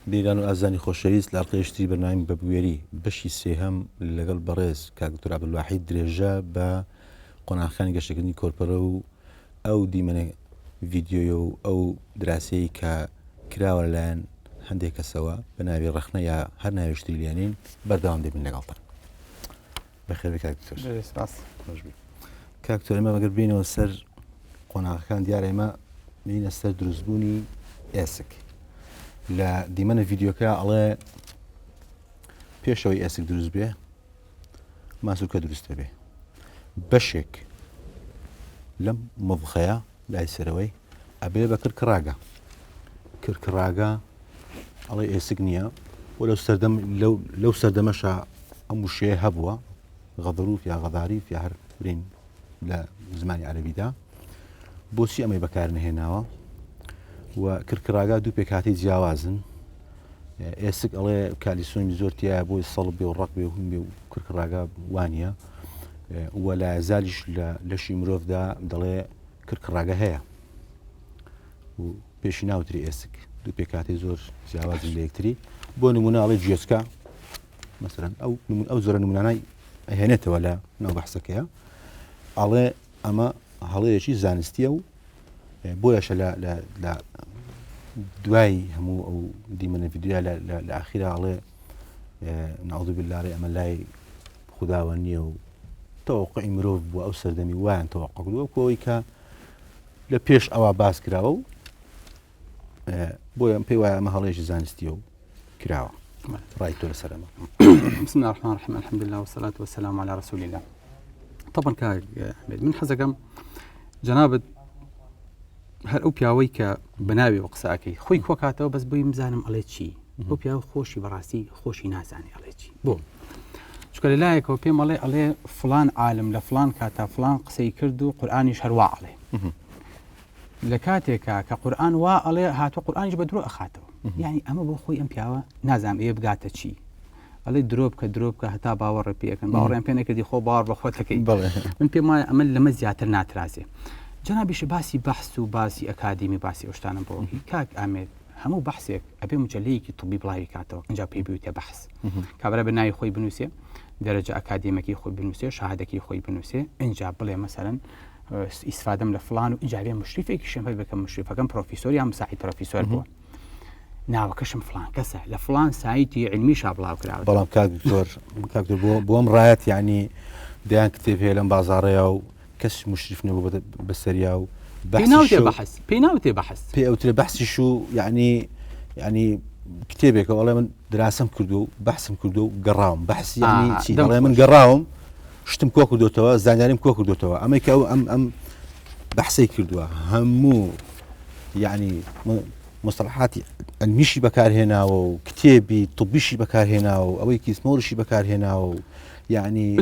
بیران و ئازانی خۆشەویست لە ئەڵقەیەشتی بەرنامەی بەبوێری بەشی سێهەم لەگەڵ بەڕێز کاک دکتۆر عەبدولواحید درێژە بە قۆناغەکانی گەشتکردنی کۆرپەرە و ئەو دیمەنە ڤیدیۆیە و ئەو دراسەیە کە کراوە لەلایەن هەندێک کەسەوە بە ناوی ڕەخنە یا هەر ناوێشتی لێنین بەردەوام دەبین لەگەڵتان. بەخێر کاک دکتۆر. کاک دکتۆر ئێمە ئەگەر بینەوە سەر قۆناغەکان دیارە ئێمە بینە سەر دروستبوونی ئێسک. لە دیمەنە ڤیدیۆکە ئەڵێ پێشەوەی ئێسک دروست بێ ماسوولکە دروستە بێ. بەشێک لەم مەبخەیە لای سەرەوەی ئەبێ بە کرکڕاگە. کرکڕاگە ئەڵێ ئێسک نییە و لەو سەردەمەشە ئەم وشەیە هەبووە غەدەروف یا غەداریف یا هەر برین لە زمانی عەرەبیدا. بۆچی ئەمەی بەکار نەهێناوە؟ و کرکڕاگا دوو پێکهاتەی جیاوازن. ئێسک ئەڵێ کالیسۆمی زۆرتیایە بۆی سەڵب بێ و ڕق بێ و هەم بێ و کرکڕاگا وانە و لە زالیش لە لەشی مرۆڤدا دەڵێ کرکڕاگە هەیە و پێشی ناوتری ئێسک. دوو پێکهاتەی زۆر جیاوازن لە یەکتری. بۆ نمونە ئەڵێ گوێچکە مەسەڵەن ئەو زۆرە نمونانای ئەهێنێتەوە لە ناو بەحسەکەیە. ئەڵێ ئەمە هەڵەیەکی زانستیە و بۆیەشە لە دوای هەموو ئەو دیمەنە ڤیدیۆ لە ئاخیرا ئەڵێ نەعوذ بالله ئەمە لای خوداوە نییە و تەوەقعی مرۆڤ بووە ئەو سەردەمی وایان تەوەقع کردووە کۆی کە لە پێش ئەوە باس کراوە و بۆیە پێی وایە ئەمە هەڵەیەکی زانستیە و کراوە. ڕای تۆ لەسەر ئەمە. بسم الله الرحمن الرحيم الحمد لله والصلاة والسلام على رسول الله. طبعا كاك من حەزەکەم جەنابەت هەر ئەو پیاوەی کە بەناوی قسەکەی خۆی کۆکاتەوە بەس بۆی بزانم ئەڵێ چی. ئەو پیاوە خۆشی بەڕاستی خۆشی نازانێ ئەڵێ چی. بۆ چکە لەلایەکەوە پێم ئەڵێ فلان عالم لە فلان کاتا فلان قسەی کرد و قورئانیش هەروە ئەڵێ. لە کاتێکە کە قورئان وا ئەڵێ هاتووە قورئانیش بە درۆ ئەخاتەوە. یعنی ئەمە بۆ خۆی ئەم پیاوە نازانم ئێ بگاتە چی. ئەڵێ درۆ بکە هەتا باوەڕێ پێکەن باوەڕیان پێ نەکردی خۆ باوەڕ بە خۆت دەکەی. من پێم وایە ئەمە لەمە زیاتر ناترازێ. جەنابیش باسی بەحس و باسی ئەکادیمی باسی ئەو شتانە بۆ کاک ئامێر هەموو بەحسێک ئەبێ مجەلەیەکی طبی بڵاوی کاتەوە ئەنجا پێی بوویتە بەحس. کابرا بە ناوی خۆی بنووسێ دەرەجە ئەکادیمەکەی خۆی بنووسێ شاهادەکەی خۆی بنووسێ ئەنجا بڵێ مەسەلەن ئیسفادەم لە فلان و ئینجا بێ مشریفێکی شەمپەی بکەم مشریفەکەم پرۆفیسۆر یا مساعید پرۆفیسۆر بووە. ناوەکەشم فلان کەسە لە فلان سایتی علمیشا بڵاو کراوە. بەڵام کاک دکتۆر بۆم ڕایەت یعنی دەیان کتێب هەیە لەم بازاڕەیە و کەس مشریف نەبوو بەسەریا و پێی ناوتێ بەحس پێی ئەوترێ بەحسیش و یعنی کتێبێکە ئەڵێ من دراسەم کردو و بەحسم کردو و گەڕاوم بەحسی یعنی چی دەڵێ من گەڕاوم شتم کۆ کردوتەوە زانیاریم کۆ کردوتەوە ئەمەی کە ئەم بەحسەی کردووە هەموو یعنی مصطلحاتی علمیشی بەکارهێناوە و کتێبی طبیشی بەکارهێناوە و ئەوەی کیسمۆڵشی بەکارهێناوە و یعنی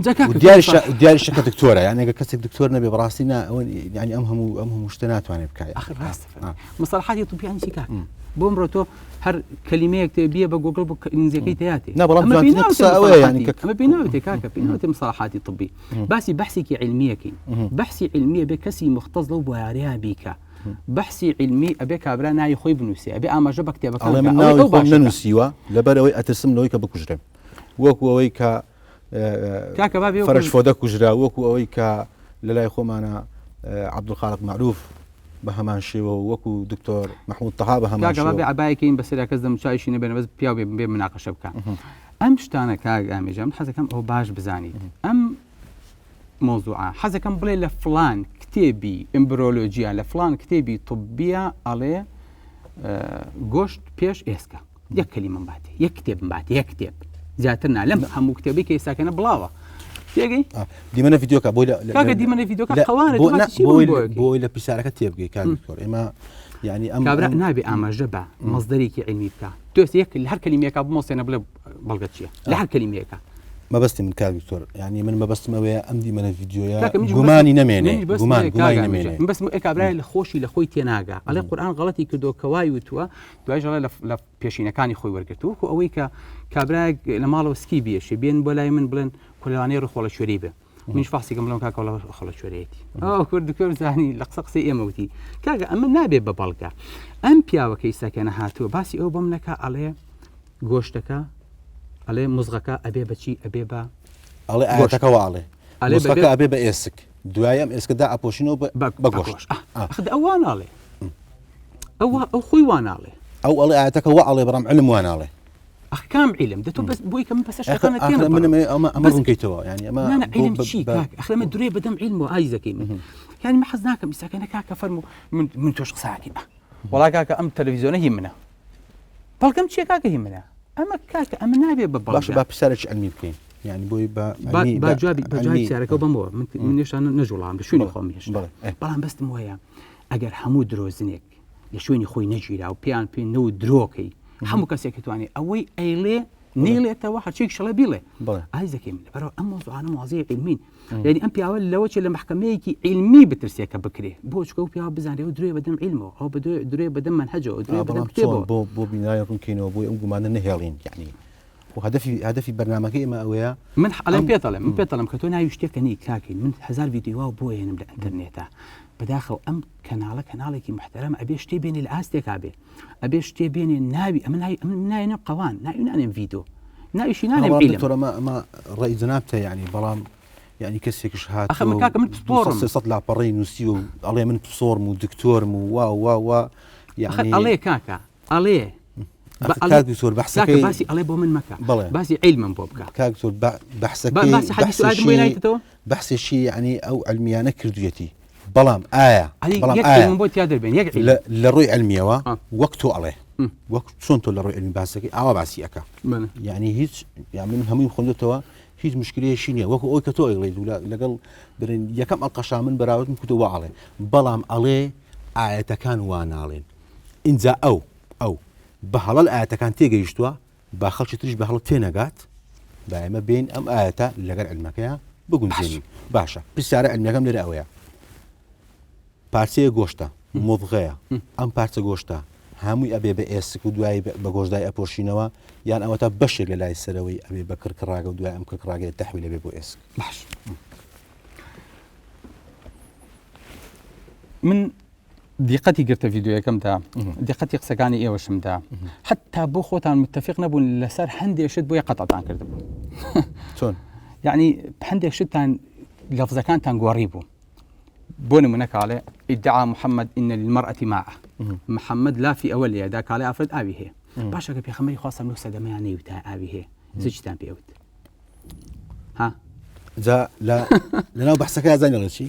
دیاری شەکە دکتۆرە یعنی ئەگەر کەسێک دکتۆر نەبێ بەڕاستی یعنی ئەم هەموو شتە ناتوانێت بکات. مصطلحاتی طبیانی چی کاک؟ بۆ ئەمڕۆ تۆ هەر کەلیمەیەک بیە بە گۆگڵ ئینگلیزیەکەی تەیاتێ. ئەمە پێی ناوتێ کاکە پێی ناوتێ مصطلحاتی طبی. باسی بەحسێکی علمیەکەین. بەحسی علمیە بێ کەسی مختص لەو بۆیاریە بیکە. بەحسی علمی ئەبێ کابرا ناوی خۆی بنووسێ ئەبێ ئاماژە بە کتێبەکان نەنووسیوە لەبەرەوەی ئەترسم لەوەی کە بکوژرێم وەکو ئەوەی کە فەرەشفۆدە کوژرا وەکو ئەوەی کە لە لای خۆمانە عەبدولخالق معروف بە هەمان شێوە وەکو دکتۆر مەحموود تەها بە هەمان شێوە عەبایەکەین بەسەریا کەس دەمچایشی نەبێنە بەس پیاو بێ مناقەشە بکە. ئەم شتانە کاک ئامێژە من حەزەکەم ئەو باش بزانیت ئەم مۆزوعە حەزەکەم بڵێ لە فلان کتێبی ئیمبرۆلۆجیە لە فلان کتێبی طبیە ئەڵێ گۆشت پێش ئێسکە یەک کەلیمە باتێ یەک کتێب باتێ یەک کتێب زیاتر نا لەم هەموو کتێبی کە ئێستاکەنە بڵاوە تێگەی دیمەنە ڤیدیۆکە کاکە دیمەنە ڤیدیۆکە قەوانە بۆی لە پیسارەکە تێبگەی کاک دکتۆر ئێمە یعنی ئەم کابرا نابێ ئاماژە بە مەزدەرێکی علمی بکە تۆ یەک هەر کەلیمەیەکە بمۆستێنە بڵێ بەڵگە چییە لە هەر کەلیمەیەکە مەبەستی من کاک دکتۆر یعنی من مەبەستم ئەوەیە ئەم دیمەنە ڤیدیۆیە گومانی نەمێنێ گومانی نەمێنێ من بەس ئێکابرای لە خۆشی لە خۆی تێناگا ئەڵێ قورئان غەڵەتی کردو کەوای وتووە دوای ژەڵێ لە پێشینەکانی خۆی وەرگرتووە وەکو ئەوەی کە کابرایەک لە ماڵەوە سکی بێشێ بێن بۆ لای من بڵێن کولەوانەی ڕخۆڵە شوێری بێ منش فاسێکم بڵێم کاکە وەڵا خۆڵە شوێرەیەتی کوردکۆر زانی لە قسەی ئێمە وتی کاکە ئەمە نابێت بە بەڵگە ئەم پیاوەکەی سەکەنە هاتووە باسی ئەو بۆم نەکا ئەڵێ گۆشتەکە ئەڵێ مزغەکە ئەبێ بەچی ئەبێ بە ئەڵێ ئاەتەکە واڵێ ئەڵێ مزغەکە ئەبێ بە ئێسک دوای ئەم ئێسکەدا ئەپۆشینەوە بە گۆشت ئەو واناڵێ ئەو خۆی واناڵێ ئەو ئەڵێ ئاەتەکە واڵێ بەڕام علم واناڵێ ئەحکام عیلم دەتۆ بەس بۆی کە من بەسەشەکانە تێنە من ئەمە ڕوونکەیتەوە ینی ئەمە عیلم چی کاک ئەخلەمە دوێ بەدەم عیلم و ئایزەکەی من یعنی مە حەز ناکەم ئیساکەنە کاکە فەرموو من تۆش قساکی بە وەڵا کاکە ئەم تەلەڤیزیۆنە هی منە بەڵکەم چیە کاکە هی منە ئەمە کاکە ئەمە نابێ بە باش با پرسیارێکی علمی بکەین یعنی بۆی باجوابی پرسیارەکە بەمەوە من نیشان نەجوڵام لە شوێنی خۆم هێشتا بەڵام بەستم وایە ئەگەر هەموو درۆزنێک لە شوێنی خۆی نەگیرا و پێیان پێێنەوە درۆکەی هەموو کەسێک توانێت ئەوەی ئەیڵێ نێڵێتەوە هەرچێک شەڵە بیڵێ ئایزەکەی من بەرەوە ئەم مۆزوعانە واضحی علمین یعنی ئەم پیاوە لەوە چێ لە محکەمەیەکی علمی بترسێکە بکرێ بۆ چکە و پیاوە بزانێەوە درێ بەدەم علمەوە ئەو درێ بەدەم منهەجەوە درێ بەدەم کتێبەوە بۆ بینایی ڕوونکەینەوە بۆی ئەم گومانە نەهێڵین یعنی هدفی بەرنامەکەی ئێمە ئەوەیە من ئەڵێم پێتەڵێم من پێتەڵم کە تۆ ناوی شتێکە نی کاکەین من هزار ڤیدیۆ بۆ هێنم لە ئینتەرنێتە بەداخەوە ئەم کەناڵێکی محتەرەم ئەبێ شتێ بێنێ لە ئاستێکا بێ ئەبێ شتێ بێنێ ناوی ئەمە ناوێنە قەوان ناوێنانێم ڤیدۆ ناویشی نانێم ئەمە ڕێی جەنابتە یعنی بەڵام یعنی کەسێکش هات ئەخە من کاکە من پسپۆڕم سەد لاپەڕەی نووسی و ئەڵێ من پسۆڕم و دکتۆرم و وا یعنی ئەڵێ کاکە ئەڵێ کاکتۆر بەحسەکەی باسی ئەڵێ بۆ من مەکە باسی عیلمم بۆ بکە کاکتۆر بەحسێکی یعنی ئەو علمیانە کردوێتی بەڵام ئایا بۆ تیا دەبێن لە ڕووی علمیەوە وەک تۆ ئەڵێ وەک چۆن تۆ لە ڕووی علمی باسەکەی ئاوا باسی ئەەکە یعنی هیچ من هەمووی خوندێتەوە هیچ مشکلەیەشی نییە وەکو ئەوی کە تۆ ئەڵێ لەگەڵ برن یەکەم ئەڵقەشا من بەراورد کردەوە ئەڵێ بەڵام ئەڵێ ئاەتەکان واناڵێن اینجا ئەو بە هەڵال ئاەتەکان تێگەیشتووە با خەڵکی تریش بە هەڵ تێنەگات با ئێمە بین ئەم ئاەتە لەگەر علمەکەیە بگونجێنین باشە پرسیارە علمیەکەم لێرە ئەوەیە پارچەیە گۆشتە مۆڤغەیە ئەم پارچە گۆشتە هەمووی ئەبێ بە ئێسک و دوای بە گۆشتدای ئەپۆشینەوە یان ئەوە تا بەشێک لە لای سەرەوەی ئەبێ بە کڕکڕاگە و دوای ئەم کڕکڕاگەی تەحویل لەبێ بۆ ئێسک باش من دیقەتی گرتە ڤیدیۆیەکەمدا دیقەتی قسەکانی ئێوەشمدا حتا بۆ خۆتان متفق نەبوون لەسەر هەندێک شت بۆیە قەتەتان کردبوو چۆن یعنی هەندێک شتتان لەفزەکانتان گۆڕی بوو بۆ نمونە کاڵێ ئیدعا محەممەد ئینە للمەرأەتی ماعە محەممەد لافی ئەوە لێدا کاڵێ ئافرەت ئاوی هەیە باشەکە پێخەمەری خواستم لەو سەدەمەیان نەیوتە ئاوی هەیە زچتان پێوت ها جا لەناو بەحسەکە زانیڵە چی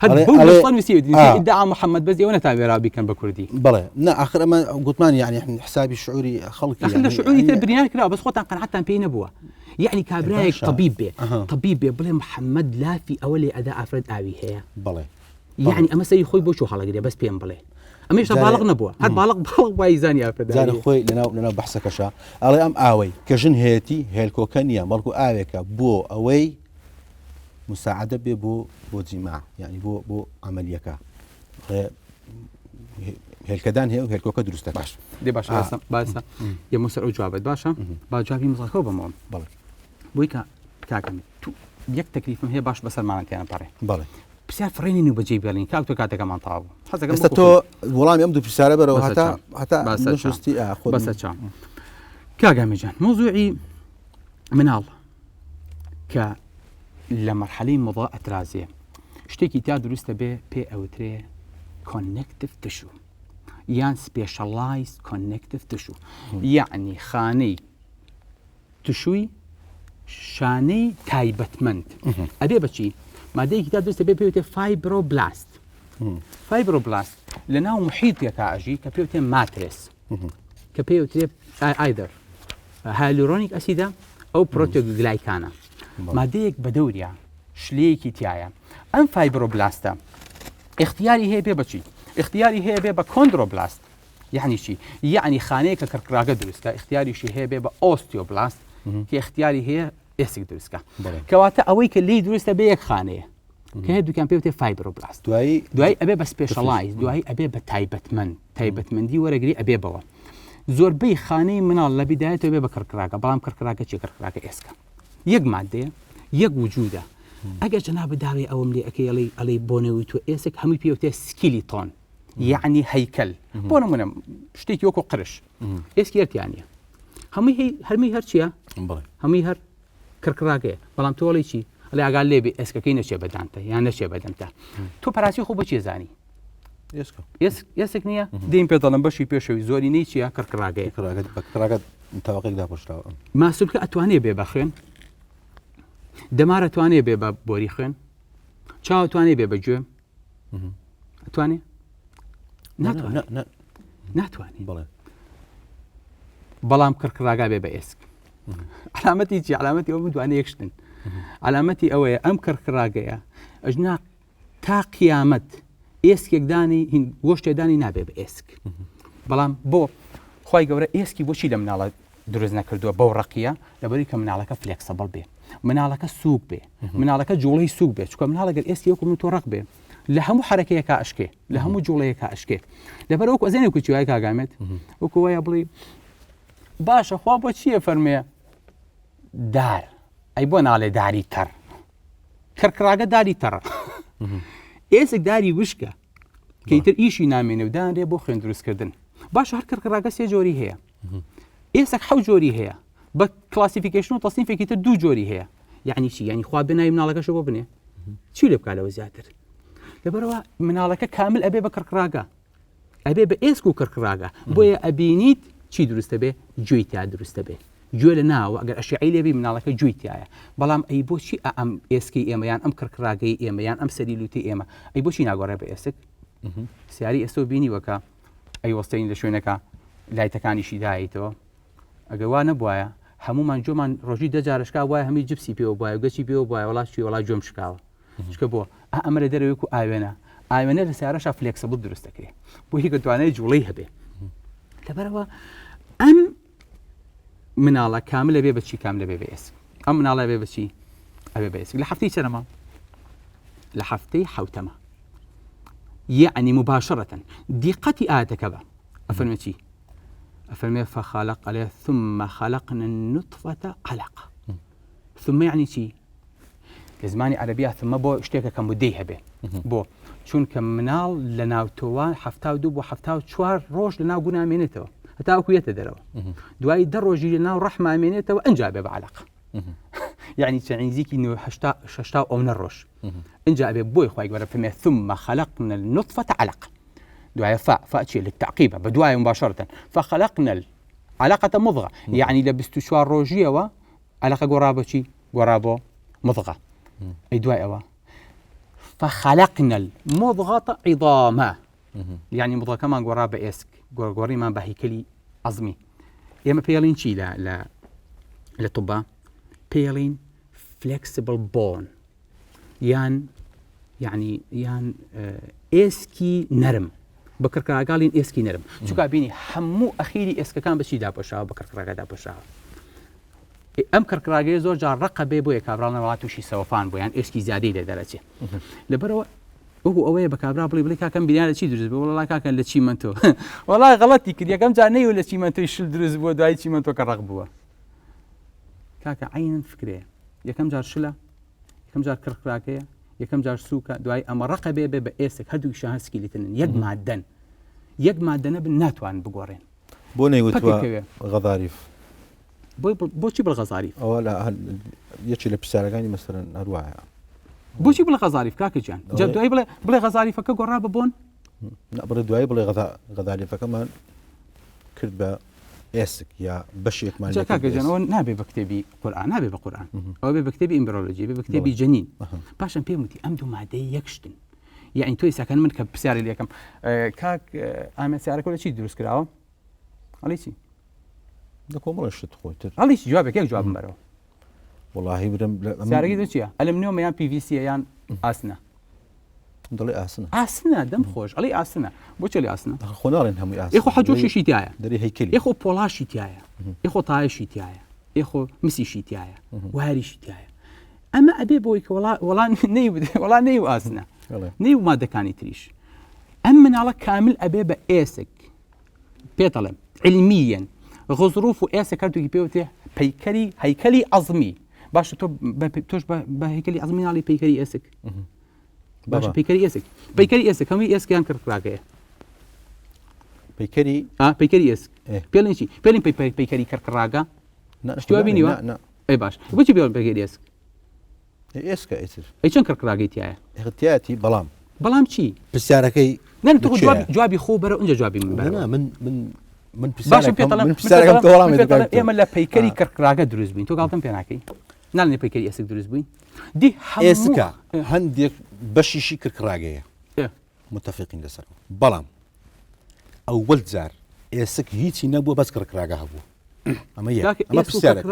ادعا محەممەد بەس ئێوە نەتاوێرا بیکەن بە کوردی بڵێ نا ئاخر ئەمە گوتمان یعنی حسابی شعوری خەڵکی لە شعوری تر بنیان کرا بەس خۆتان قەنعەتتان پێی نەبووە یعنی کابرایەک طبیب بێ بڵێ محەممەد لافی ئەوە لێ ئەدا ئافرەت ئاوی هەیە بڵێ یعنی ئەمە سەری خۆی بۆ چۆ هەڵەگرێ بەس پێم بڵێ ئەمەش باڵغ نەبووە هەر باڵغ وای زانی ئافرەت زانە خۆی لەناو بەحسەکەشە ئەڵێ ئەم ئاوەی کە ژن هەیەی هێلکۆکە نییە مەڵکو ئاوێکە بۆ ئەوەی مساعدە بێ بۆ جیماع یعنی بۆ عملیەکە هێلکەدان هەیە و هێلکۆکە دروستە باش دێ باشە یە سەر ئەو جوابێت باشە با جوابی مزڵەکەەوە بەمەوە بڵێ بۆی کە کاکەم تو یەک تەکلیفم هەیە باش بەسەرمانەتیانە پەڕێ بڵێ پرسیار فڕێنی و بەجێ بێڵین کاک تۆ کاتەکەمان تاوا بوو ئێستا تۆ وەڵامی ئەم دوو پرسیارە بەرەوە هەتا بەسە چام کاگامیجان مۆزوعی مناڵ کە لە مەرحەلەی مۆضا ئەترازێ شتێکی تا دروستە بێ پێ ئەوترێ کۆنێکتیڤ تشو یان سپێشەڵایز کۆنێکتیڤ تشو یعنی خانەی تشووی شانەی تایبەتمەند ئەبێ بەچی مادەیەکی تا دروستە بێ پێوتێ فایبرۆبلاست فایبرۆبلاست لە ناو محیطێکا ئەژی کە پێوتێ ماترێس کە پێوتێ ئایدەر هایلورۆنیک ئەسیدە ئەو پرۆتێگلایکانە مادەیەک بە دەوریا شلەیەکی تایە ئەم فایبرۆبلاستە اختیاری هەیە بێ بەچی اختیاری هەیە بێ بە کۆندرۆبلاست یعنی چی یعنی خانەیە کە کڕکراگە دروستکە اختیاریشی هەیە بێ بە ئۆستیۆبلاست کە اختیاری هەیە ئێسک دروستکە کەواتە ئەوەی کە لی دروستە بێ یەک خانەیە کە هەیە دووکیان پێوتێ فایبرۆبلاست دوای ئەبێ بە سپێشەڵایز دوای ئەبێ بە تایبەتمەندی وەرەگری ئەبێ بەوە زۆربەی خانەی مناڵ لە بیدایەتەوە بێ بە کڕکراگە بەڵام کڕکراگە چی کڕکراگە ئێسکە یەک مادەیە یەک وجودە ئەگەر جەناب داوێ ئەوم لێ ئەەکەی ئەڵێ بۆنەوەی تۆ ئێسک هەمووی پێوتێ سکیلیتۆن یعنی هەیکەل بۆ نمونە شتێکی وەکو قرش ئێسکێرتیانە هەرمی هەر چییە بڵێ هەمووی هەر کڕکراگەیە بەڵام تۆڵی چی ئەڵێ ئاگال لێبێ ئێسکەکەی نەچێ بەدانتە یان نەچێ بەدەمتە تۆ پاراسی خۆ بەچێ زانی ئێسکە ئێسک نییە دەین پێ دەڵم بەشی پێشەوی زۆری نەی چیە کڕکراگەیە کڕاگەت تاواقێک داپۆشراوە ماسوولکە ئەتوانێ بێ بە خوێن دەمارە توانێ بێ بە بۆری خوێن چاوەتوانێ بێ بە گوێ ئەتوانێ ناتوانێت بڵێ بەڵام کڕکراگا بێ بە ئێسک علامەتی چی علامەتی ئەو دوانە یەکشتن علامەتی ئەوەیە ئەم کڕکراگەیە ئەژنا تا قیامەت ئێسکێکدانی گۆشتێدانی نابێ بە ئێسک بەڵام بۆ خی گەورە ئێسکی بۆچی لە مناڵە دروست نەکردووە بەو ڕقیە لەبەری کە مناڵەکە فلێکسەبڵ بێ مناڵەکە سووک بێ مناڵەکە جوڵەی سووک بێ چکە مناڵەگەر ئێسکی وەکو من تۆ ڕق بێ لە هەموو حرەکەیەکە ئەشکێ لە هەموو جوڵەیەکە ئەشکێ لەبەر وەکو ئەزێنێ کوچی وای کاگامێت وەکو وایە بڵێ باشە خوا بۆ چییە فەرمێ دار ئەی بۆ ناڵێ داری تەڕ کڕکراگە داری تەڕە ئێسک داری وشکە کەیتر ئیشی نامێنێ و دانرێ بۆ خوێن دروستکردن باش هەر کڕکراگە سێ جۆری هەیە ئێسک حەوت جۆری هەیە بە کلاسیفیکیشن و تەسنیفێکی تر دوو جۆری هەیە یعنی چی یعنی خوا بناوی مناڵەکەش بۆ بنێ چی لێ بکاتەوە زیاتر لەبەرەوە مناڵەکە کامل ئەبێ بە کڕکراگە ئەبێ بە ئێسک و کڕکراگە بۆیە ئەبینیت چی دروستە بێ گوێی تا دروستە بێ گوێ لە ناوە ئەگەر ئەشعی لێبی مناڵەکە گوێی تایە بەڵام ئەی بۆچی ئەم ئێسکی ئێمەیان ئەم کڕکراگەی ئێمەیان ئەم سەریلوتی ئێمە ئەی بۆچی ناگۆڕێ بە ئێسک سیاری ئێستا بینی وەکە ئەی وەستین لە شوێنەکە لایتەکانیشی دایەوە ئەگە وا نەبووایە هەمومان جۆمان ڕۆژی دەجارشکا وایە هەمی جپسی پێوە وایە گەچی پێوە وایە وڵاتی وڵات جۆم شکاوە چکە بۆ ئەمەرە دەرەوەک و ئاوێنە لە سیارەشا فلێکسەبڵ دروست دەکرێت بۆ هی دەتوانێت جوڵەی هەبێ لەبەرەوە ئەم مناڵە کاملە بێ بەچی کاملە بێ بە ئێسک ئەم مناڵە بێ بەچی ئەبێ بە ئێسک لە هەفتەی چەرەمە لە هەفتەی حەوتەمە يعني مباشرة دقة آتكبة أفرمتي أفرمي فخلق عليه ثم خلقنا النطفة علقة ثم يعني شي لزماني عربية ثم بو اشتيك كمديها به بو شون كمنال لناو توان حفتاو دوب وحفتاو شوار روش لناو قنا امينتو حتى اكو يتدرو دواي دروجي لناو رحمة امينتو وانجا بعلقة يعني تعيزيك انه حشتاو او نروش انجا بوي خوي قبل فما ثم خلقنا النطفة علقة دواية فاء شيء للتعقيب بدواية مباشرة فخلقنا العلاقة مضغة يعني لبستو شوار روجية وعلاقة قرابة شي قرابة مضغة أي دواية فخلقنا المضغة عظاما يعني مضغة كمان قرابة إسك قرابة ما بهيكلي عظمي ياما بيلين شي لا لطبا بيلين flexible bone يعني إسكي نرم بكركراغالين إسكي نرم شو كابيني حمو أخيري إسكا كان بشي دا بشاو بكركراغا دا بشاو ئەم کڕکراگەی زۆر جار ڕقە بێ بۆیە کابراڵە وڵات تووشی سەوەفان بۆ یان ئێسکی زیادەی لێ دەرەچێ لەبەرەوە وەکو ئەوەیە بە کابرا بڵێ کاکەم بیریا لە چی دروست بوو وەڵا کاکەن لە چیمەنتۆ وەڵای غەڵەتی کرد یەکەم جار نەیوە لە چیمەنتۆی شل دروست بووە دوای چیمەنتۆ کە ڕق بووە کاکە عینەن فکرەیە یەکەم جار شلە یەکەم جار کڕکراگەیە یەکەم جار سووکە دوای ئەمە ڕقە بێ بە ئێسک هەردووکیشیان هەسکی لیتنن یەک مادە نەبن ناتوان بگۆڕێن بۆ نەیوتوە غەضاریف بۆچی بڵغەزاریف ئەوە لە یەکی لە پرسیارەکانی مەسەرەن هەروایە بۆچی بڵێ غەزاریف کاکەجیان جا دوای بڵێ غەزاریفەکە گۆڕا ببۆن بڵێ دوای بڵێ غەزاریفەکەمان کرد بە ئێسک یا بەشێکمان کاکەجیانەوە نابێ بە کتێبی قورئان نابێ بە قورئان ئەوە بێ بە کتێبی ئیمبرۆلۆجی بێ بە کتێبی جەنین پاشان پێم وتی ئەم دوو مادەی یەکشتن یعنی تۆی ساکەن من کە پرسیاری لێ یەکەم کاک ئامێ سیارەکە لە چی دروست کراوە ئەڵێ چی دەکۆمەڵە شت خۆتر هەڵیش جوابێک یەک جوابم بەرەوە وەڵاهی برم سیارەکەی دو چییە ئەلمنیۆمە یان PVC یان ئاسنە دڵێ ئاسنە دەم خۆش ئەڵێ ئاسنە بۆچی لێ ئاسنە خۆ ناڵێن هەمووی ئاسن ئێخۆ حەجۆشێکی تایە دەری هەیکەلی ئێخۆ پۆڵاشی تایە ئێخۆ تایەشی تایە ئێخۆ مسیشی تایە واریشی تایە ئەمە ئەبێ بۆی کە وەڵا نەی و ئاسنە نەی و مادەکانی تریش ئەم مناڵە کامل ئەبێ بە ئێسک پێتەڵێم علمیەن غضروف وإيسك هردوكي بيوتي هيكلي عظمي باش توش بهيكلي عظمي علي بيكري إيسك باش بيكري إيسك هم إيسك يان كركراغي پیکەری پەیکەری ئێسک إيه. پێڵێن چی پێڵین پەیکەری کەرکڕاگە شتووە بینیوە نا ئەی باش بۆچی پێڵێن پەیکەری ئێسک ئێسکە ئیتر ئەی چەند کەرکڕاگەی تایە اختیاتی بەڵام بەڵام چی پرسیارەکەی نەن تو بچێ. جوابی خۆ بەرە اونجا جوابی من بەرە من باشم پێ من پرسیارەکەم تەواڵام ئێمە لە پەیکەری کەرکڕاگە دروست بووین تۆ گاڵتم پێ ناکەی ناڵێ پەیکەری ئێسک دروست بووین دی ئێسکە هەندێک بەشیشی کڕکڕاگەیە إيه. متفقین لەسەر بەڵام ئەوەل جار ئێسک هیچی نەبووە بەس کڕکڕاگە هەبوو ئەمە ئەمە پرسیارێک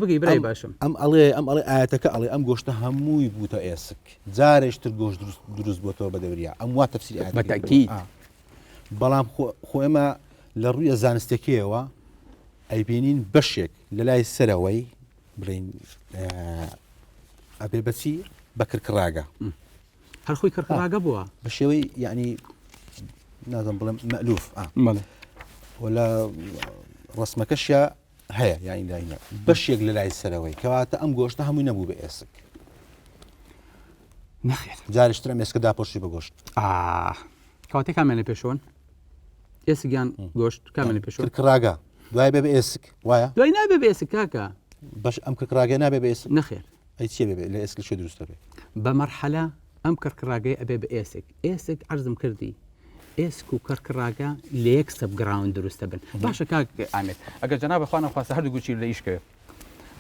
بگەی برای باشم ئەم ئەڵێ ئاەتەکە ئەڵێ ئەم گۆشتە هەمووی بووتە ئێسک جارێشتر گۆشت دروست بووەوە بە دەوریا ئەم وا تەفسیری ئاەت بەتاکید بەڵام خۆ ئێمە لە ڕوویە زانستێکیەوە ئەیبینین بەشێک لە لای سەرەوەی بڵین ئەبێ بەچی بە کڕکڕاگە هەر خۆی کەرکڕاگە بووە بە شێوەی یعنی نازم بڵێم مەلوف ولا ڕسمەکەشە هەیە یانی داینە بەشێک لە لای سەرەوەی کەواتە ئەم گۆشتە هەمووی نەبوو بە ئێسک نەخێر جارشترە مێسکە داپۆشی بە گۆشت کاتێک کامێنە پێشۆن ئێسگیان گۆشت کامێنە پێشۆن کڕاگە دوای بێ بە ئێسک وایە دوای نابێ بە ئێسک کاکە باش ئەم کڕاگە نابێ بە ئێسک نەخێر ئەی چێ بێ لە ئێسک شێ دروستە بێ بە مەرحەلە ئەم کەرکڕاگەی ئەبێ بە ئێسک عەرزم کردی ئێسک و کەرکڕاگە لە یەک سەبگراون دروستە بن باشە کاک ئامێت ئەگەر جەنابە خوا نەخواستە هەردوو گوچی لە ئیشکەوێ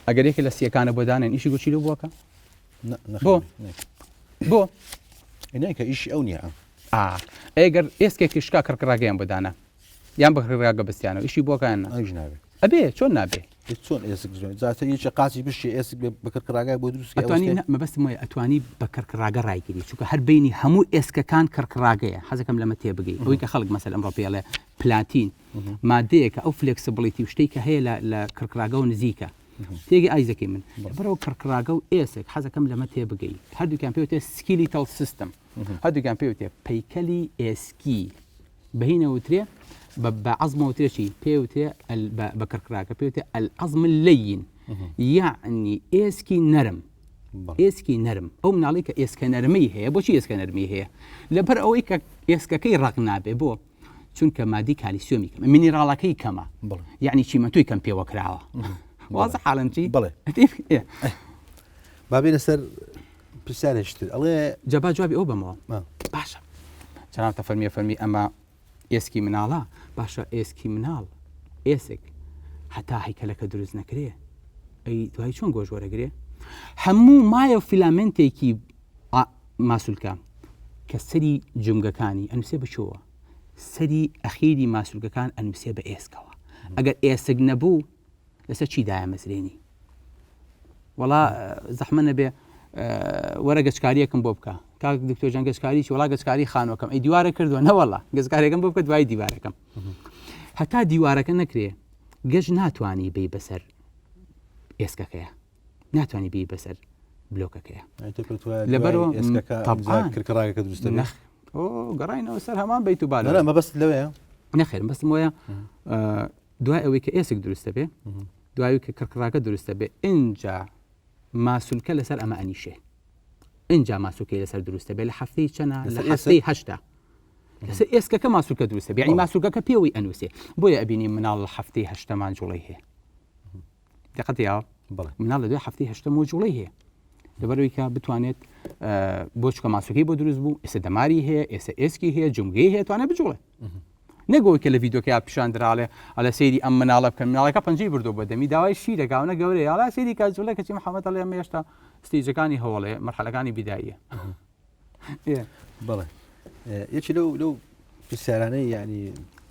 ئەگەر یەکێ لە سیەکانە بۆ دانێن ئیشی گوچی لەو بووەکە بۆ ئینایکە ئیشی ئەو نییە ئەگەر ئێسکێکی شکا کەرکڕاگەیان بۆ دانا یان بە کڕاگە بستیانەوە ئیشی بۆکان ئەوش نابێ ئەبێ چۆن نابێ چۆن ئێسک جاتە یەکە قاچی بشی ئێسک بە کڕاگای بۆ دروست مەبەستم وایە ئەتوانی بە کەرکڕاگە ڕایگیری چونکە هەر بینی هەموو ئێسکەکان کەرکڕاگەیە حەزەکەم لەمە تێبگەی ئەوەی کە خەڵک مەسەل ئەمڕۆ پێڵێ پلاتین مادەیەکە ئەو فلێکسبڵیتی و شتێک کە هەیە لە کەرکڕاگە و نزیکە تێگەی ئایزەکەی من بەرەوە کەرکڕاگە و ئێسک حەزەکەم لەمە تێبگەی هەردووکیان پێوتێ سکیلیتەڵ سیستم هەردووکیان پێوتێ پەیکەلی ئێسکی بەهینەوترێ بە عەزمەوترێکی پێوتێ بە کەرکڕاگە پێوتێ العەزم اللەین یعنی ئێسکی نەرم ئێسکی نەرم ئەو مناڵی کە ئێسکە نەرمەی هەیە بۆچی ئێسکە نەرمی هەیە لەبەر ئەوەی کە ئێسکەکەی ڕق نابێ بۆ چونکە مادی کالیسیۆمی کەمە مینیراڵەکەی کەمە یعنی چیمەتوی کەم پێوە کراوە وازە حاڵم چی بڵێ بابێ لەسەر پرسیارێکتر ئەڵێ جەبا جوابی ئەو بەمەوە باشە جەنابتە فەرمی ئەمە ئێسکی مناڵە باشە ئێسکی مناڵ ئێسک هەتا هەیکەلەکە دروست نەکرێ ئەی دوای چۆن گۆژ وەرەگرێ هەموو مایە و فیلامنتێکی ماسوولکە کە سەری جمگەکانی ئەنووسێ بچۆوە سەری ئەخیری ماسوولگەکان ئەنووسێ بە ئێسکەوە ئەگەر ئێسک نەبوو لەسەر چی دایە مەزرێنی وەڵا زەحمە نەبێ وەرە گەچکاریەکەم بۆ بکە کاک دکتۆر جان گەچکاریی وڵا گەچکاری خانوەکەم ئەی دیوارە کردووە نەوەڵا گەزکارێکم بۆ بکە دوای دیوارەکەم هەتا دیوارەکە نەکرێ گەژ ناتوانانی بی بەسەر ئێسکەکەیە ناتوانانی بی بەسەر بلۆکەکەیە لەبەرەوە کڕکڕاگەکە دروستە نەخ گەڕینەوە سەر هەمان بیت و باە مە بەست لەوەیە نەخێر بەستم وایە دوای ئەوەی کە ئێسک دروستە بێ دوای کە کڕکڕاگە دروستە بێ اینجا ماسوولکە لەسەر ئەمە ئەنیشێ اینجا ماسوولکەی لەسەر دروستە بێ لە هەفتەی چەنە لە هەفتەی هەشتا لەسەر ئێسکەکە ماسوولکە دروستە بێ یعنی ماسوولکەکە پێوەی ئەنووسێ بۆیە ئەبینی مناڵ لە هەفتەی هەشتەمان جوڵەی هەیە دقەتیاوە مناڵ لە دوای هەفتەی هەشتەمەوە جوڵەی هەیە لەبەرەوەی کە بتوانێت بۆ چکە ماسوولکەی بۆ دروست بوو ئێستا دەماری هەیە ئێستا ئێسکی هەیە جمگەی هەیە توانێت بجوڵێ نەگۆی کە لە ڤیدۆکە پیشاندراڵێ ئەلە سەیری ئەم مناڵە بکەن مناڵەکە پەنجەی بردو بە دەمی داوای شیرەکەونە گەورەی ئالا سەیری کاتجوڵە کەچی محەممەد ئەڵێ ئەمە هێشتا ستیجەکانی هەوڵێ مەرحەلەکانی بیداییە بەڵێ یەکی لەو پرسیارانەی ینی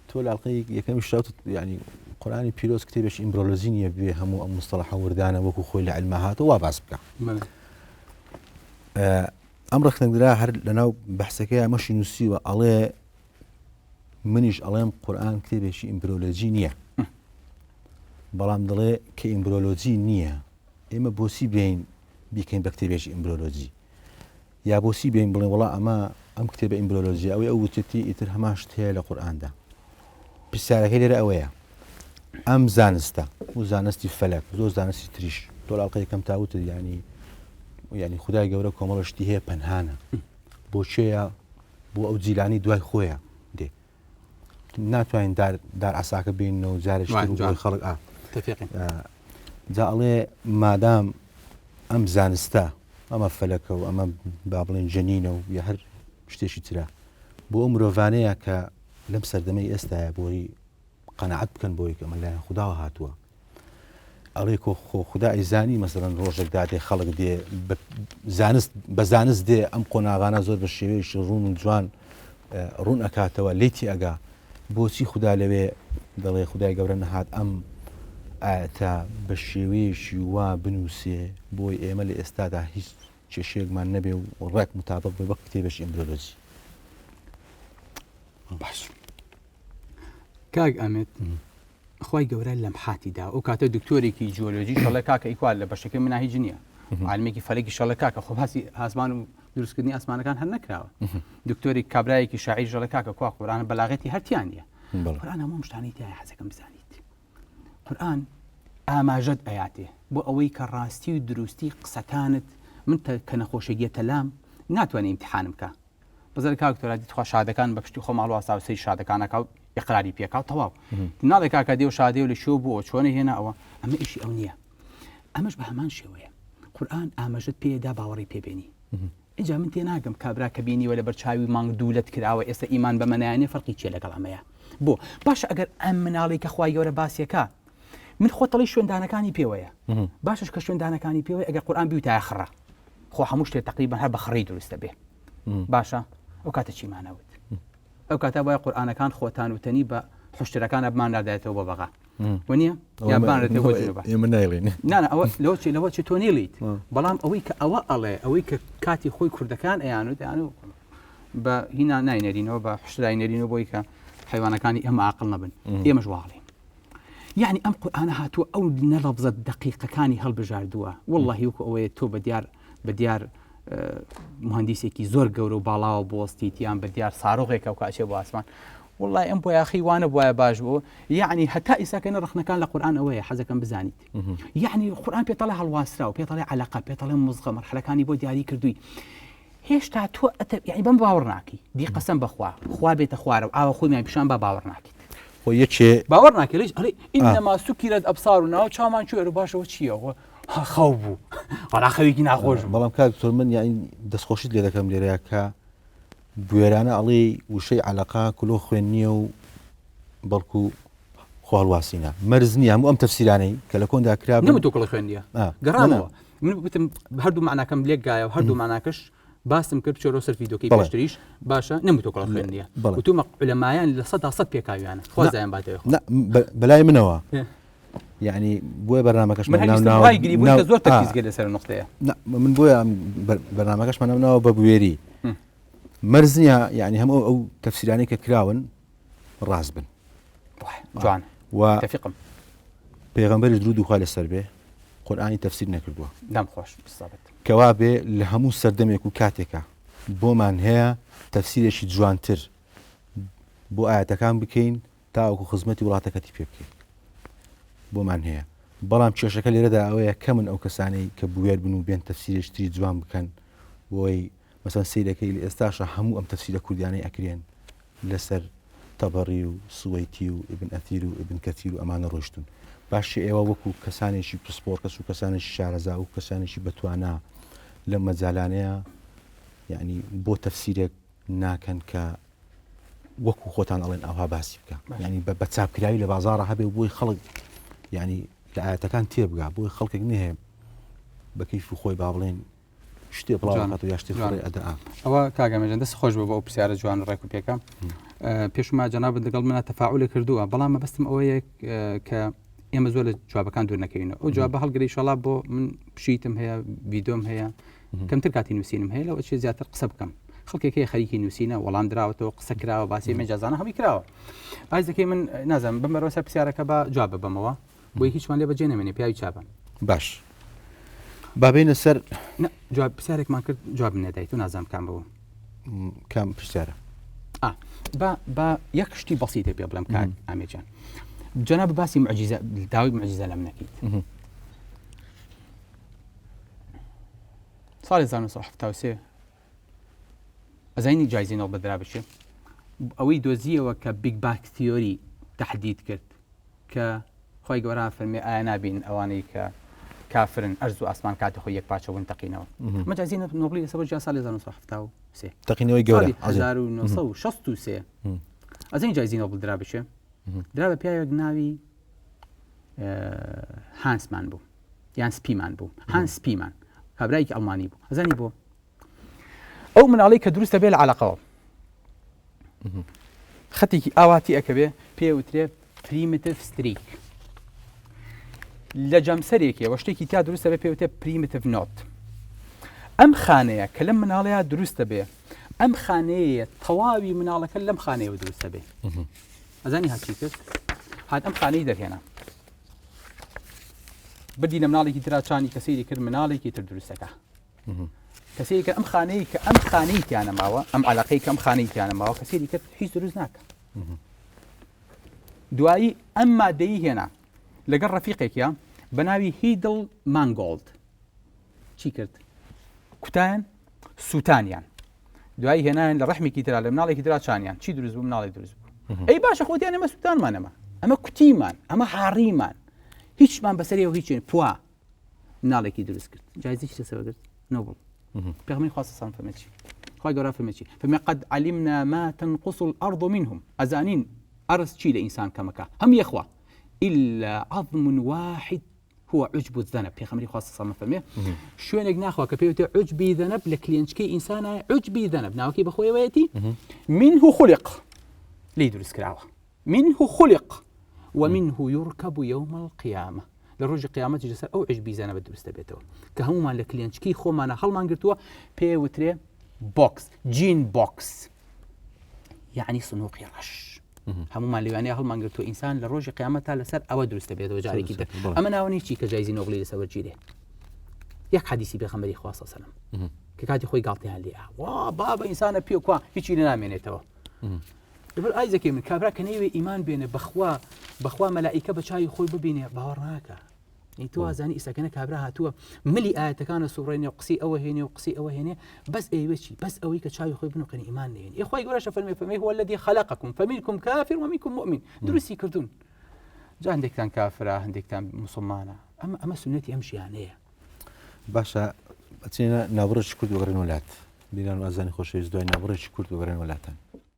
تۆ لاڵقەی یەکەمی شتاوت ینی قورآانی پیرۆز کتێبێکی ئیمبرۆلۆژی نییە بێ هەموو ئەم مستەڵەحە وردانە وەکو خۆی لە عیلمە هاتەوە وا باس بکە ئەم ڕەخنەگرا هەر لەناو بەحسەکەی ئەمەشی نووسیوە ئەڵێ منیش ئەڵێم قورآن کتێبێکی ئیمبرۆلۆجی نییە بەڵام دەڵێ کە ئیمبرۆلۆجی نییە ئێمە بۆسی بین بیکەین بە کتێبێکی ئیمبرۆلۆجی یا بۆسی بین بڵێن وڵا ئەمە ئەم کتێبە ئیمبرۆلۆژی ئەوەی ئەو وتێتی ئیتر هەمان شت هەیە لە قورئاندا پرسیارەکەی لێرە ئەوەیە ئەم زانستە و زانستی فەلەک زۆر زانستی تریش تۆ لاڵقە یەکەم تاوتت ینی خودای گەورە کۆمەڵەشتی هەیە پەنهانە بۆ چێە بۆ ئەو جیلانی دوای خۆیە دێ ناتوانین دار عساکە بینەوە جارێک بۆی خەڵک تفیقین جا ئەڵێ مادام ئەم زانستە ئەمە فەلەکە و ئەمە با بڵێن جەنینە و یا هەر شتێکی ترە بۆ ئەو مرۆڤانەیە کە لەم سەردەمەی ئێستاە بۆی قەنەعەت بکەن بۆی کە ئەمە لایەن خودداوە هاتووە ئەڵێ خۆ خوددا ئیزانی مەسەڵەن ڕۆژێک دادێ خەڵک دێ بە زانست دێ ئەم قۆناغانە زۆر بە شێوەیەشی ڕوون و جوان ڕوون ئەکاتەوە لێتی ئەگا بۆچی خوددا لەوێ دەڵێ خودای گەورە نەهات ئەم ئاەتە بە شێوەیەشی وا بنووسێ بۆی ئێمە لە ئێستادا هیچ کێشەیەکمان نەبێ و ڕێک متابق بێ بە کتێبەشی ئەمبرۆلۆجی باش کاک ئەمێت خی گەورە لەم حاتیدا ئەو کاتە دکتۆرێکی جیۆلۆژی شەڵە کاکە ئیکوال لە بەشەکەی مناهی جنیە عالمێکی فەلەکی شەڵە کاکە خۆ باسی ئاسمان و دروستکردنی ئاسمانەکان هەر نەکراوە دکتۆری کابرایەکی شاعیر ژەڵە کاکە کو قورآن بەلاغەتی هەرتیان نیە قورآن هەموو شتانی تایە حەزەکەم بزانیت قورآن ئاماژەت ئەیاتێ بۆ ئەوەی کە ڕاستی و دروستی قسەکانت من کە نەخۆشەگیەتە لام ناتوانێ ئیمتحانم بکە بەزەر کاکتۆرا دیتخوا شادەکان بە پشتی خۆ ماڵواسا و سەی شادەکانەکە و ئیقراری پێکاو تەواو ناڵێ کاکە دێ و شادێ و لە شێو بووە چۆنە هێنا ئەوە ئەمە ئیشی ئەو نییە ئەمەش بە هەمان شێوەیە قورآن ئاماژەت پێدا باوەڕی پێبێنی اینجا من تێ ناگەم کابرا کە بینیوە لە بەرچاوی مانگ دوولت کراوە ئێستا ئیمان بە مەنایانێ فەرقی چیە لەگەڵ ئەمەیە بۆ باشە ئەگەر ئەم مناڵی کە خوای گەورە باسیەکە من خۆتەڵی شوێندانەکانی پێوەیە باشش کە شوێندانەکانی پێوەیە ئەگەر قورآن بیوتایە خڕە خۆ هەموو شتێک تقریبان هەر بە خڕی دروستە بێ باشە ئەو کاتە چیمانەوت ئەو کاتە وایە قورآنەکان خۆتان وتەنی بە حشتەکانە بمان نادایێتەوە بە بەغا وەنیە یانبانێتەوە ئێمە نایڵێن نانە ئەوە لەوە چ تۆ نێڵیت بەڵام ئەوەی کە ئەوە ئەڵێ ئەوەی کە کاتی خۆی کوردەکان ئەیانوت و بە هینا ناینەرینەوە بە حشتراینەرینەوە بۆی کە حیوانەکانی ئەمە عاقڵ نەبن ئێمەش واڵین یعنی ئەم قورآنە هاتووە ئەو نەلەبزە دقیقەکانی هەڵبژاردووە واللهی وەکو ئەوەیە تۆ بە دیار مهندسێکی زۆر گەورە و باڵاوە بۆستیتیان بە دیار ساڕۆغێکە و کاچێ بۆ ئاسمان والله ئەم بۆ یاخی وانە بواە باش بوو یعنی هەتا ئیساکەنە ڕخنەکان لە قورآن ئەوەیە حەزەکەم بزانیت یعنی قورآن پێتەڵە هەڵواسرا و پێتەڵێ عەلاقە پێتەڵێ مزغە مەرحەلەکانی بۆ دیاری کردووی هێشتا تۆ یعنی بەم باوەڕ ناکەی دی قەسەم بەخوا خوا بێتە خوارە و ئاوە خۆیان پیشان بە باوەڕ ناکەیت خۆ یەکێ باوەڕ ناکەیت ئەڵێ ئینەما سوکیرەت ئەبصار و ناو چامان کوێرە باشەوە چییە خەو بوو وەڵا خەوێکی ناخۆش بەڵام کاک تۆ من یعنی دەستخۆشیت لێ دەکەم لێرەیە کە بوێرانە ئەڵێ وشەی عەلاقە کلۆ خوێن نییە و بەڵکو خۆ هەڵواسینە مەرز نییە هەموو ئەم تەفسیرانەی کە لە کۆندا کرا نەمە تۆ کڵە خوێن نییە گەڕامەوە من بتم هەردوو معناکەم لێک گایە و هەردوو معناکەش باسم کرد چۆرۆ سەر ڤیدیۆکەی پێشتریش باشە نەمە تۆ کڵە خوێن نییە و تومە عولەمایان لە 100% پێکاویانە خوازایان باتەوە بەلای منەوە یعنی بۆیە بەرنامەکەشمان زۆر تەرکیزگە لەسەر نقطەیە من بۆیە بەرنامەکەشمان ناوە بە بوێری مەرز نییە یعنی هەموو ئەو تەفسیرانەی کە کراون ڕاست بن جوان و تەفیقم پێغەمبەری درود و خوا لەسەر بێ قورئانی تەفسیر نەکردووە دام خۆش بسابەت کەوا بێ لە هەموو سەردەمێک و کاتێکە بۆمان هەیە تەفسیرێکی جوانتر بۆ ئاەتەکان بکەین تاوەکو خزمەتی وڵاتەکەتی پێ بکەین بۆمان هەیە بەڵام کێشەکە لێرەدا ئەوەیە کە من ئەو کەسانەی کە بوێر بن و بێن تەفسیرێشتری جوان بکەن بۆی مەسەن سیرەکەی لە ئێستاشە هەموو ئەم تەفسیرە کوردیانەی ئەکرێن لەسەر تەبەڕی و سوەیتی و ئیبن ئەثیر و ئیبن کەثیر و ئەمانە ڕۆشتون باشی ئێوە وەکو کەسانێکی پسپۆڕکەس و کەسانێکی شارەزا و کەسانێکی بەتوانە لە مەجالانەیە یعنی بۆ تەفسیرێک ناکەن کە وەکو خۆتان ئەڵێن ئەوها باسی بکە یعنی بە چاپکراوی لە بازاڕە هەبێ بۆی خەڵک یعنی لە ئاەتەکان تێبگا بۆی خەڵکێک نهەیە بە کەیف و خۆی با بڵێن شتێ بڵاوات و یا شتێ خۆی ئەدەئا ئەوە کاگەمەجان دەست خۆش بوو بە ئەو پرسیارە جوان ڕێک و پێکەم پێشما جەنابەت لەگەڵ منە تەفاعولە کردووە بەڵام مەبەستم ئەوەیە کە ئێمە زۆر لە جوابەکان دوور نەکەوینەوە ئەو جوابە هەڵگری ئینشاڵڵا بۆ من پشیتم هەیە ڤیدۆم هەیە کەمتر کاتی نووسینم هەیە لەوە چێ زیاتر قسە بکەم خەڵکێکی خەریکی نووسینە وەڵام دراوەتەوە قسە کراوە باسی مێجازانە هەمی کراوە ئاز دەکەی من نازانم بمەرەوە سەر پرسیارەکە بە جواب بەمەوە بۆی هیچمان لێ بەجێ نەمێنێ پیاوی چاپە باش بابینە سەر جواب پرسیارێکمان کرد جواب نەدایت و نازانم کام بوو کام پرسیارە بە یەک شتی بەسیتە پێ بڵێم کاک ئامێجان جەناب باسی معجیزە داوای معجیزە لەم نەکەیت ساڵی 1970 ئەزانی جایزەی نۆبێل بەدرا بچێ ئەوەی دۆزیەوە کە بیگ باک تیۆری تهدید کرد کە خۆی گەورە فەرمی ئایا نابین ئەوانەی کە کافرن ئەرز و ئاسمان کاتی خۆی یەک پاچە ون تەقینەوە مەجازی نۆبلی لەسەر جا ساڵی 1973 تەقینەوەی گەورە 1963 ئەزین جایزی نۆبل درا بچێ درا بە پیاوێک ناوی هانسمان بوو یان سپیمان بوو هانس سپیمان کابرایەکی ئەڵمانی بوو ئەزانی بۆ ئەو مناڵەی کە دروستە بێ لە عەلەقەوە خەتێکی ئاواتی ئەکەبێ پێوترێ پریمتیف ستریک لە جەمسەرێکیەوە شتێکی تا دروستە بێ پێوتێ پریمتیف نۆت ئەم خانەیە کە لەم مناڵەیە دروستە بێ ئەم خانەیە تەواوی مناڵەکە لەم خانەیەوە دروستە بێ ئەزانی هاچی کرد هات ئەم خانەی دەرهێنا بدی لە مناڵێکی تراچانی کەسێری کرد مناڵێکی تر دروستەکە کەسێری کە ئەم خانەی کە ئەم خانەی تیانە ماوە ئەم عەلەقەی کە ئەم خانەی تیانە ماوە کەسێری کرد هیچ دروست ناکە دوایی ئەم مادەی هێنا لەگەڵ ڕەفیقێکیە بە ناوی هیدڵ مانگۆڵد چی کرد کوتایان سووتانیان دوایی هێنایان لە ڕەحمێکی ترا لە مناڵێکی تراچانیان چی دروست بوو مناڵی دروست بوو ئەی باشە خۆتیان ئەمە سووتانمانەمە ئەمە کوتیمان ئەمە هاڕیمان هیچمان بەسەریەوە هیچین پوا مناڵێکی دروست کرد جایزەی لەسەر گرت نۆبڵ پێغەمبەری خوا سەڵام فەرمێ چی خوا گەورە فەرمێ چی فەرمێ قەد عەلیمنا ما تنقص الأرض منهم ئەزانین ئەرز چی لە ئینسان کەمەکە هەم یەخوا إلا عظم واحد هو عجب الذنب پێغەمبەری خوا سەڵام فەرمێ شوێنێک ناخوا کە پێوتێ عجبی ذەنب لە کلێنچکەی ئینسانە عجبی ذەنب ناوەکەی بەخۆیەوەیەتی منه خلق لی دروست کراوە منه خلق ومنه يركب يوم القيامة لروج قيامة جسر أو عجبي زانا بدرست بيتو كهما لكلينشكي خو معنا هالمان قرتوا بي وتري بوكس جين بوكس يعني صندوق رش هما اللي يعني هالمان قرتوا إنسان لروج قيامتها لسر أو درست بيتو جاري كده أما ناوني شي كجايزي نوغلي لسور جيله يك حديثي بيغمبري خوا صلى الله عليه وسلم كاتي خوي قالتي هاللي وا بابا إنسان بيو كوا هيك لنا مينيتو دبر ئایزەکەی من کابرا کە نەیوێ ئیمان بێنێ بەخوا مەلائیکە بە چاوی خۆی ببینێ باوەڕ ناکە تو ئازانی ئیسەکەنە کابرا هاتووە ملی ئاەتەکانە سوڕێنێ و قسەی ئەوە هێنێ و قسەی ئەوە هێنێ بەس ئەیوێ چی بەس ئەوەی کە چاوی خۆی بنوقێنێ ئیمان نێنێ خۆی گەورەشە فەرمێ هو الذي خلقكم فمنكم كافر ومنكم مؤمن دروستی کردوون جا هەندێکتان کافرە هەندێکتان موسڵمانە ئەمە سنەتی ئەم ژیانەیە باشە ئەچینە ناوڕێکی کورد وەگەڕێن وڵات بیران و ئازانی خۆشەویست دوای ناوڕێکی کورد وەگەڕێن وڵاتان